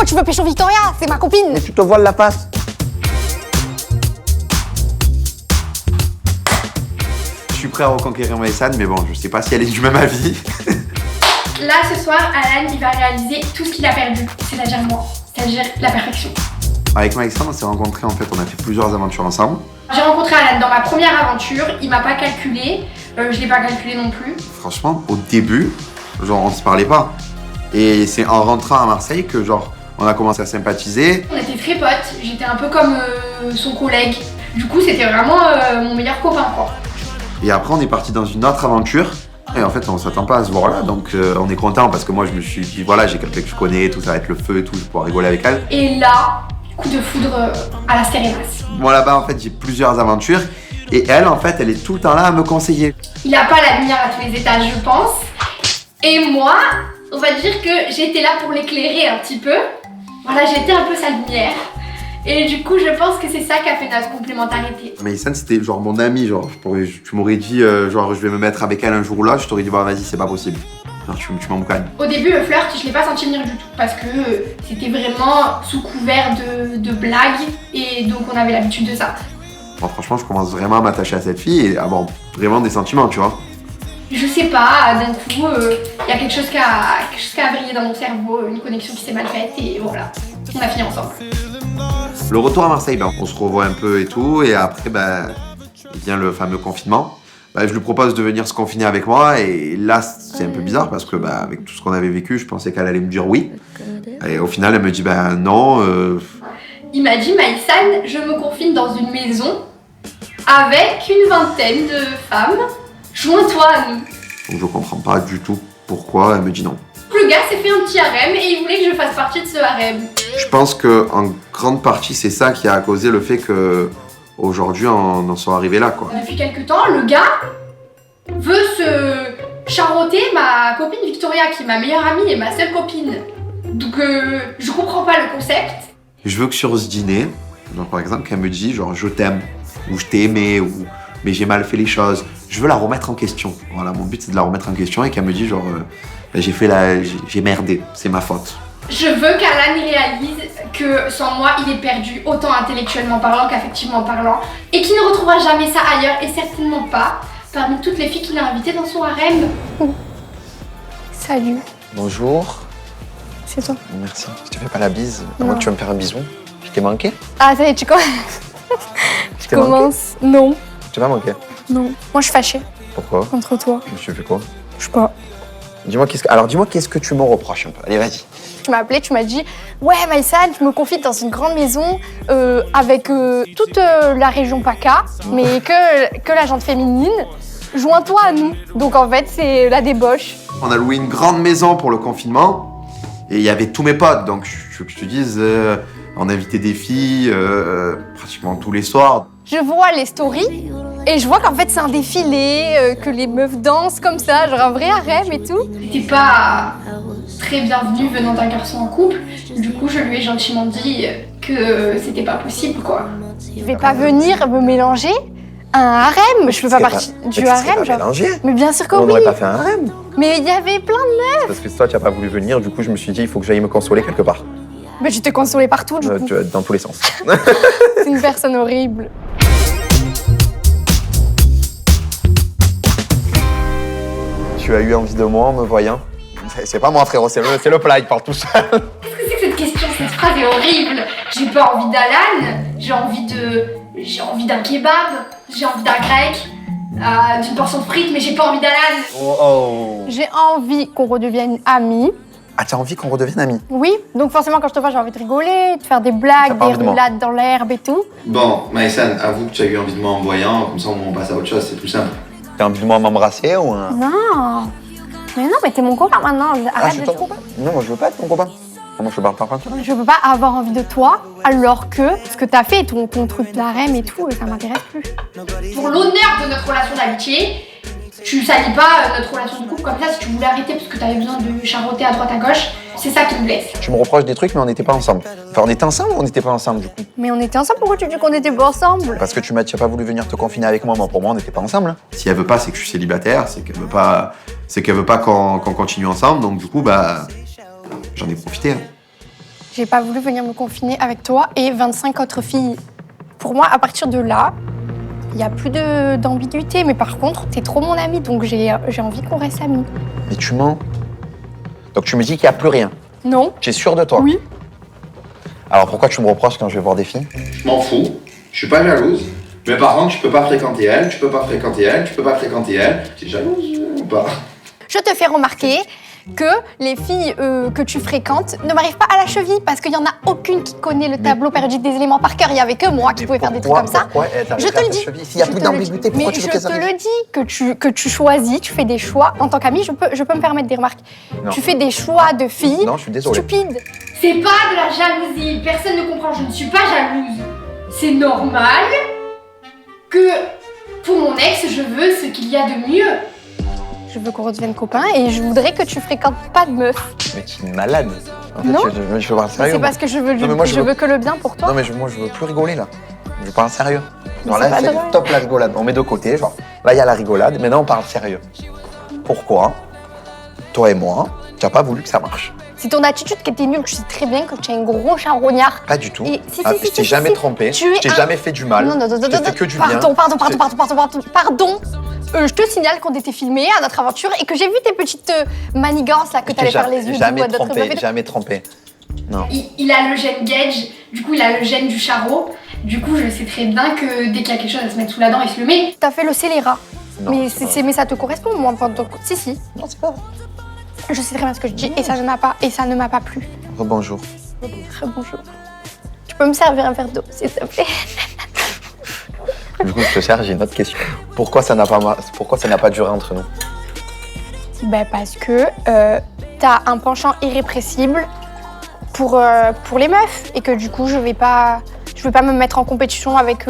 Pourquoi tu veux pécho Victoria? C'est ma copine. Mais tu te voiles la face. Je suis prêt à reconquérir Maïsan, mais bon, je sais pas si elle est du même avis. Là, ce soir, Alan, il va réaliser tout ce qu'il a perdu, c'est-à-dire moi, c'est-à-dire la perfection. Avec Maïsan, on s'est rencontrés, en fait, on a fait plusieurs aventures ensemble. J'ai rencontré Alan dans ma première aventure, il m'a pas calculé, je l'ai pas calculé non plus. Franchement, au début, genre, on se parlait pas. Et c'est en rentrant à Marseille que, genre, on a commencé à sympathiser. On était très potes, j'étais un peu comme son collègue. Du coup, c'était vraiment mon meilleur copain, quoi. Et après, on est parti dans une autre aventure. Et en fait, on s'attend pas à se voir là, donc on est content parce que moi, je me suis dit, voilà, j'ai quelqu'un que je connais, tout ça va être le feu et tout, je vais pouvoir rigoler avec elle. Et là, coup de foudre à la Stérénas. Moi, là-bas, en fait, j'ai plusieurs aventures. Et elle, en fait, elle est tout le temps là à me conseiller. Il a pas la lumière à tous les étages, je pense. Et moi, on va dire que j'étais là pour l'éclairer un petit peu. Voilà, j'étais un peu sa lumière. Et du coup, je pense que c'est ça qui a fait notre complémentarité. Maïsan, c'était genre mon ami, genre, tu m'aurais dit, genre, je vais me mettre avec elle un jour là, je t'aurais dit, bah vas-y, c'est pas possible. Genre, tu m'en calmes. Au début, le flirt, je l'ai pas senti venir du tout. Parce que c'était vraiment sous couvert de blagues. Et donc, on avait l'habitude de ça. Bon, franchement, je commence vraiment à m'attacher à cette fille et à avoir vraiment des sentiments, tu vois. Je sais pas, d'un coup, y a quelque chose qui a vrillé dans mon cerveau, une connexion qui s'est mal faite et voilà, on a fini ensemble. Le retour à Marseille, ben, on se revoit un peu et tout, et après, ben, vient le fameux confinement. Ben, je lui propose de venir se confiner avec moi, et là, c'est un peu bizarre parce que, ben, avec tout ce qu'on avait vécu, je pensais qu'elle allait me dire oui. Et au final, elle me dit, ben non. Il m'a dit, Maïsan, je me confine dans une maison avec une vingtaine de femmes. Joins-toi à nous. Donc je comprends pas du tout pourquoi elle me dit non. Le gars s'est fait un petit harem et il voulait que je fasse partie de ce harem. Je pense que en grande partie c'est ça qui a causé le fait que aujourd'hui on en soit arrivé là, quoi. Depuis quelques temps, le gars veut se charroter ma copine Victoria qui est ma meilleure amie et ma seule copine. Donc je comprends pas le concept. Je veux que sur ce dîner, donc par exemple qu'elle me dit genre je t'aime ou je t'ai aimé ou mais j'ai mal fait les choses. Je veux la remettre en question. Voilà, mon but c'est de la remettre en question et qu'elle me dise genre j'ai merdé, c'est ma faute. Je veux qu'Alan réalise que sans moi il est perdu, autant intellectuellement parlant qu'affectivement parlant, et qu'il ne retrouvera jamais ça ailleurs et certainement pas parmi toutes les filles qu'il a invitées dans son harem. Salut. Bonjour. C'est toi. Merci. Je te fais pas la bise. Comment tu vas me faire un bisou? Je t'ai manqué? Ah, ça y est, tu commences. Je t'ai manqué? Commences. Non. Tu m'as manqué? Non. Moi, je suis fâchée Pourquoi? contre toi. Tu fais quoi? Je sais pas. Dis-moi qu'est-ce que tu me reproches un peu. Allez, vas-y. Tu m'as appelé, tu m'as dit ouais Maïsan, je me confie dans une grande maison avec toute la région PACA, mais que la gente féminine. Joins-toi à nous. Donc en fait, c'est la débauche. On a loué une grande maison pour le confinement et il y avait tous mes potes. Donc je veux que je te dise, on invitait des filles pratiquement tous les soirs. Je vois les stories et je vois qu'en fait c'est un défilé, que les meufs dansent comme ça, genre un vrai harem et tout. T'es pas très bienvenue venant d'un garçon en couple, du coup je lui ai gentiment dit que c'était pas possible quoi. Je vais pas venir me mélanger à un harem, je fais pas partie du harem, genre. Mélangé. Mais bien sûr que On oui. n'aurait pas fait un harem. Mais il y avait plein de meufs. Parce que toi, tu n'as pas voulu venir, du coup, je me suis dit, il faut que j'aille me consoler quelque part. Mais je t'ai consolée partout du coup. Dans tous les sens. C'est une personne horrible. Tu as eu envie de moi en me voyant? C'est pas moi, frérot, c'est le plat, il parle tout seul. Qu'est-ce que c'est que cette question? Cette phrase est horrible. J'ai pas envie d'Alan, j'ai envie d'un kebab, j'ai envie d'un grec, d'une portion de frites, mais j'ai pas envie d'Alan. Oh. J'ai envie qu'on redevienne amis. Ah, t'as envie qu'on redevienne amis? Oui, donc forcément quand je te vois j'ai envie de rigoler, de faire des blagues, T'as pas des envie de moi? roulades dans l'herbe et tout. Bon, Maïsan, avoue que tu as eu envie de moi en voyant, comme ça on passe à autre chose, c'est plus simple. T'as envie de moi m'embrasser ou un... Non. Mais non, mais t'es mon copain maintenant, Ah, arrête je suis de... ton copain? Non, moi je veux pas être ton copain. Moi je veux pas parler. Je peux pas avoir envie de toi alors que ce que t'as fait, ton truc d'harem et tout, ça m'intéresse plus. Pour l'honneur de notre relation d'amitié, tu salis pas notre relation de couple comme ça. Si tu voulais arrêter parce que t'avais besoin de charroter à droite à gauche, c'est ça qui me blesse. Tu me reproches des trucs, mais on n'était pas ensemble. Enfin, on était ensemble ou on n'était pas ensemble du coup? Mais on était ensemble, pourquoi tu dis qu'on était pas ensemble? Parce que tu as pas voulu venir te confiner avec moi, pour moi on n'était pas ensemble. Hein. Si elle veut pas, c'est que je suis célibataire, c'est qu'elle veut pas qu'on continue ensemble, donc du coup, bah, j'en ai profité. Hein. J'ai pas voulu venir me confiner avec toi et 25 autres filles. Pour moi, à partir de là, il n'y a plus d'ambiguïté. Mais par contre, t'es trop mon ami, donc j'ai envie qu'on reste amis. Mais tu mens. Donc tu me dis qu'il n'y a plus rien. Non? Tu es sûr de toi? Oui. Alors pourquoi tu me reproches quand je vais voir des filles? Je m'en fous, je suis pas jalouse. Mais par contre, tu peux pas fréquenter elle, tu peux pas fréquenter elle, tu peux pas fréquenter elle. T'es jalouse ou pas? Je te fais remarquer que les filles que tu fréquentes ne m'arrivent pas à la cheville parce qu'il n'y en a aucune qui connaît le tableau périodique des éléments par cœur. Il n'y avait que moi qui pouvais faire des trucs comme ça. Je te le dis. S'il n'y a plus d'ambiguïté, pourquoi tu veux qu'elles Mais je te le dis, que tu choisis, tu fais des choix. En tant qu'amie, je peux me permettre des remarques. Non. Tu fais des choix de filles Non, je suis désolé. stupides. C'est pas de la jalousie, personne ne comprend, je ne suis pas jalouse. C'est normal que pour mon ex, je veux ce qu'il y a de mieux. Je veux qu'on redevienne copains et je voudrais que tu fréquentes pas de meufs. Mais tu es malade. En fait, Non. je veux parler sérieux. C'est moi. parce que je veux, Non, mais moi, je veux que le bien pour toi. Non, mais moi, je veux plus rigoler, là. Je parle sérieux. Mais Genre c'est là, pas c'est drôle. top la rigolade. On met de côté, genre. Là, il y a la rigolade. Maintenant, on parle sérieux. Pourquoi, toi et moi, tu n'as pas voulu que ça marche? C'est ton attitude qui était nulle. Tu sais très bien que tu es un gros charognard. Pas du tout. Et si, Je t'ai jamais trompé. Tu es Je t'ai un- jamais fait du mal. Non, Je t'ai fait que du bien. Pardon. Je te signale qu'on était filmés à notre aventure et que j'ai vu tes petites manigances là que Je t'ai t'allais faire les yeux. jamais trompé, jamais trompé. Non. Il a le gène Gage, du coup il a le gène du charreau. Du coup je sais très bien que dès qu'il y a quelque chose, elle se met sous la dent et se le met. T'as fait le scélérat. Non, Mais, c'est pas mais ça te correspond, moi. Donc, si. Non, c'est pas vrai. Je sais très bien ce que je dis et ça ne m'a pas plu. Rebonjour. Très bonjour. Tu peux me servir un verre d'eau, s'il te plaît? Du coup, je te sers, j'ai une autre question. Pourquoi ça n'a pas duré entre nous? Ben parce que t'as un penchant irrépressible pour les meufs et que du coup je vais pas me mettre en compétition avec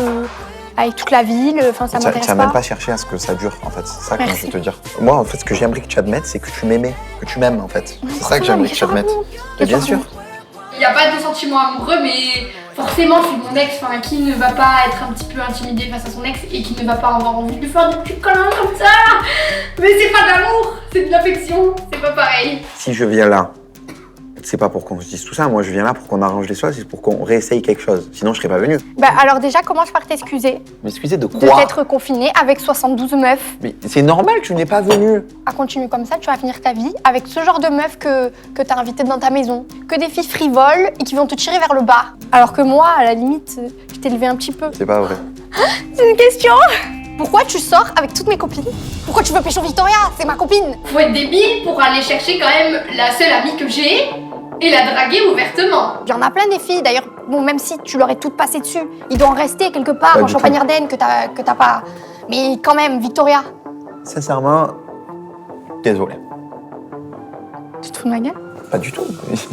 toute la ville. Enfin ça Tu m'intéresse n'as pas. même pas cherché à ce que ça dure, en fait. C'est ça que je Merci. veux te dire. Moi, en fait, ce que j'aimerais que tu admettes, c'est que tu m'aimais, que tu m'aimes, en fait. C'est ça que forcément, j'aimerais mais que tu admettes. qu'est-ce Mais bien que sûr. Il n'y a pas de sentiment amoureux, mais forcément c'est mon ex, enfin qui ne va pas être un petit peu intimidé face à son ex et qui ne va pas avoir envie de lui faire des petits câlins comme ça. Mais c'est pas de l'amour, c'est de l'affection, c'est pas pareil. Si je viens là, c'est pas pour qu'on se dise tout ça. Moi, je viens là pour qu'on arrange les choses, c'est pour qu'on réessaye quelque chose. Sinon, je serais pas venu. Bah alors déjà commence par t'excuser Mais excusez, de de quoi? t'être confiné avec 72 meufs. Mais c'est normal, tu n'es pas venu. À continuer comme ça, tu vas finir ta vie avec ce genre de meufs que t'as invitées dans ta maison. Que des filles frivoles et qui vont te tirer vers le bas. Alors que moi, à la limite, je t'ai élevé un petit peu. C'est pas vrai. C'est une question. Pourquoi tu sors avec toutes mes copines? Pourquoi tu veux pécho Victoria? C'est ma copine. Faut être débile pour aller chercher quand même la seule amie que j'ai et la draguer ouvertement. Il y en a plein des filles, d'ailleurs, bon, même si tu leur es toutes passées dessus, il doit en rester quelque part Pas en du tout. Champagne-Ardenne que t'as pas. Mais quand même, Victoria, Sincèrement, désolé. tu te fous de ma gueule? Pas du tout.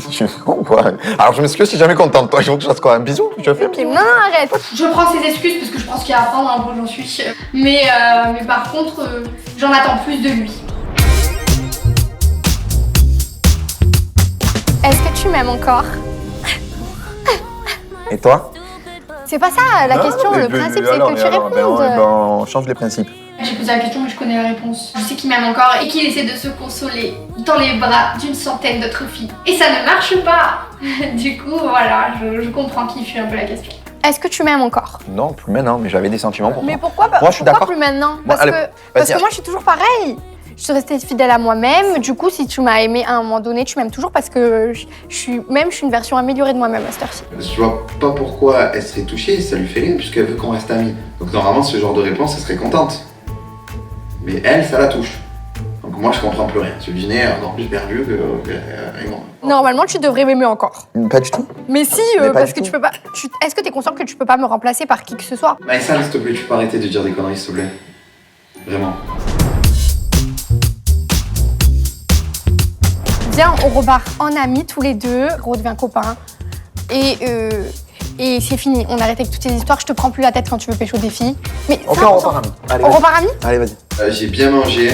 Je suis con, quoi. Alors, je m'excuse si jamais content de toi. Je veux que je fasse quoi? Un bisou? Je fais un Ok, bisou. non, arrête. Je prends ses excuses parce que je pense qu'il y a à prendre, hein, bon, j'en suis sûre. Mais par contre, j'en attends plus de lui. Est-ce que tu m'aimes encore? Et toi? C'est pas ça la question, le principe c'est que tu répondes. on change les principes. J'ai posé la question mais je connais la réponse. Je sais qu'il m'aime encore et qu'il essaie de se consoler dans les bras d'une centaine d'autres filles. Et ça ne marche pas. Du coup, voilà, je comprends qu'il fuit un peu la question. Est-ce que tu m'aimes encore? Non, plus maintenant, mais j'avais des sentiments pour Mais toi. pourquoi Moi, je suis pourquoi d'accord. plus maintenant? Bon, allez, Parce vas-y. que moi je suis toujours pareil. Je suis restée fidèle à moi-même. Du coup, si tu m'as aimé à un moment donné, tu m'aimes toujours parce que je suis une version améliorée de moi-même à cette heure-ci. Je vois pas pourquoi elle serait touchée, ça lui fait rire puisqu'elle veut qu'on reste amis. Donc normalement ce genre de réponse, elle serait contente. Mais elle, ça la touche. Donc moi je comprends plus rien. Ce dîner est encore plus perdu que moi. Normalement, tu devrais m'aimer encore. Pas du tout. Mais si, Mais pas parce du que tout. tu peux pas. Est-ce que t'es conscient que tu peux pas me remplacer par qui que ce soit? Maïssa, s'il te plaît, tu peux arrêter de dire des conneries, s'il te plaît. Vraiment. Viens, on repart en amis tous les deux, on redevient copains. Et c'est fini, on arrête avec toutes ces histoires, je te prends plus la tête quand tu veux pécho des filles. Mais Ok, ça, on repart amis. Allez, On vas-y. repart amis? Allez, vas-y. J'ai bien mangé.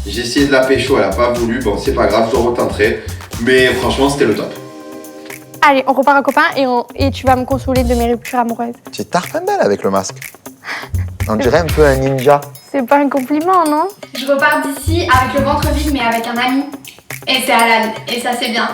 J'ai essayé de la pécho, elle a pas voulu. Bon, c'est pas grave, je le retenterai. Mais franchement, c'était le top. Allez, on repart en copain et tu vas me consoler de mes ruptures amoureuses. Tu es Tarfendel avec le masque. On dirait un peu un ninja. C'est pas un compliment, non? Je repars d'ici avec le ventre vide mais avec un ami. Et c'est Alan. Et ça c'est bien.